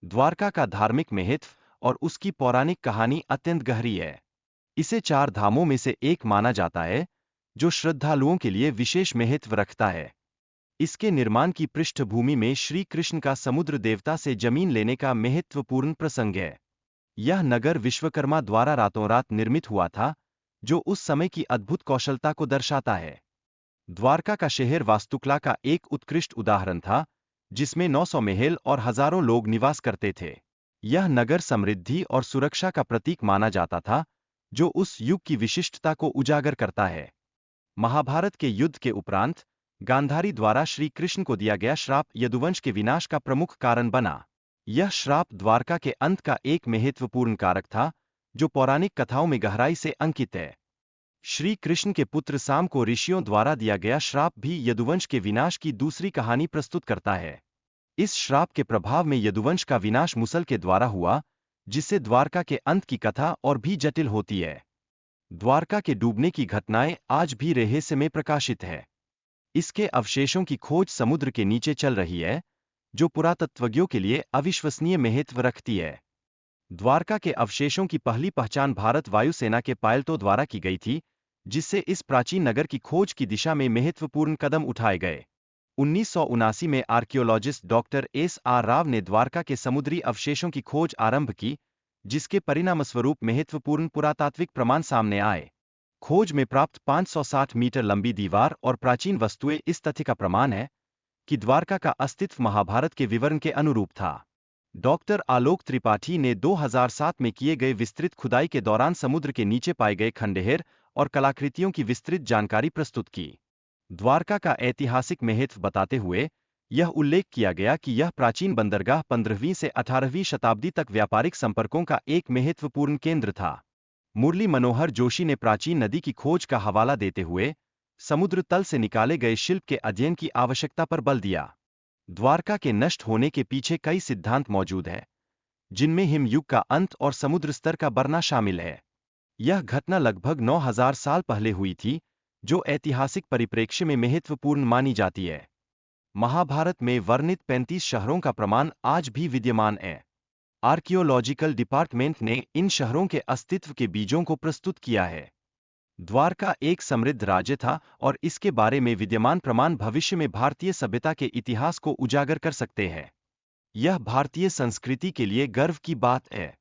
द्वारका का धार्मिक महत्व और उसकी पौराणिक कहानी अत्यंत गहरी है। इसे 4 धामों में से एक माना जाता है, जो श्रद्धालुओं के लिए विशेष महत्व रखता है। इसके निर्माण की पृष्ठभूमि में श्री कृष्ण का समुद्र देवता से जमीन लेने का महत्वपूर्ण प्रसंग है। यह नगर विश्वकर्मा द्वारा रातों रात निर्मित हुआ था, जो उस समय की अद्भुत कौशलता को दर्शाता है। द्वारका का शहर वास्तुकला का एक उत्कृष्ट उदाहरण था, जिसमें 900 महल और हजारों लोग निवास करते थे। यह नगर समृद्धि और सुरक्षा का प्रतीक माना जाता था, जो उस युग की विशिष्टता को उजागर करता है। महाभारत के युद्ध के उपरांत गांधारी द्वारा श्री कृष्ण को दिया गया श्राप यदुवंश के विनाश का प्रमुख कारण बना। यह श्राप द्वारका के अंत का एक महत्वपूर्ण कारक था, जो पौराणिक कथाओं में गहराई से अंकित है। श्री कृष्ण के पुत्र साम को ऋषियों द्वारा दिया गया श्राप भी यदुवंश के विनाश की दूसरी कहानी प्रस्तुत करता है। इस श्राप के प्रभाव में यदुवंश का विनाश मुसल के द्वारा हुआ, जिससे द्वारका के अंत की कथा और भी जटिल होती है। द्वारका के डूबने की घटनाएं आज भी रहस्य में प्रकाशित है। इसके अवशेषों की खोज समुद्र के नीचे चल रही है, जो पुरातत्वज्ञों के लिए अविश्वसनीय महत्व रखती है। द्वारका के अवशेषों की पहली पहचान भारत वायुसेना के पायलटों द्वारा की गई थी, जिससे इस प्राचीन नगर की खोज की दिशा में महत्वपूर्ण कदम उठाए गए। 1979 में आर्कियोलॉजिस्ट डॉक्टर S.R. राव ने द्वारका के समुद्री अवशेषों की खोज आरंभ की, जिसके परिणामस्वरूप महत्वपूर्ण पुरातात्विक प्रमाण सामने आए। खोज में प्राप्त 560 मीटर लंबी दीवार और प्राचीन वस्तुएं इस तथ्य का प्रमाण है कि द्वारका का अस्तित्व महाभारत के विवरण के अनुरूप था। डॉक्टर आलोक त्रिपाठी ने 2007 में किए गए विस्तृत खुदाई के दौरान समुद्र के नीचे पाए गए खंडहर और कलाकृतियों की विस्तृत जानकारी प्रस्तुत की। द्वारका का ऐतिहासिक महत्व बताते हुए यह उल्लेख किया गया कि यह प्राचीन बंदरगाह 15वीं से 18वीं शताब्दी तक व्यापारिक संपर्कों का एक महत्वपूर्ण केंद्र था। मुरली मनोहर जोशी ने प्राचीन नदी की खोज का हवाला देते हुए समुद्र तल से निकाले गए शिल्प के अध्ययन की आवश्यकता पर बल दिया। द्वारका के नष्ट होने के पीछे कई सिद्धांत मौजूद हैं, जिनमें हिमयुग का अंत और समुद्र स्तर का बढ़ना शामिल है। यह घटना लगभग 9000 साल पहले हुई थी, जो ऐतिहासिक परिप्रेक्ष्य में महत्वपूर्ण मानी जाती है। महाभारत में वर्णित 35 शहरों का प्रमाण आज भी विद्यमान है। आर्कियोलॉजिकल डिपार्टमेंट ने इन शहरों के अस्तित्व के बीजों को प्रस्तुत किया है। द्वारका एक समृद्ध राज्य था और इसके बारे में विद्यमान प्रमाण भविष्य में भारतीय सभ्यता के इतिहास को उजागर कर सकते हैं। यह भारतीय संस्कृति के लिए गर्व की बात है।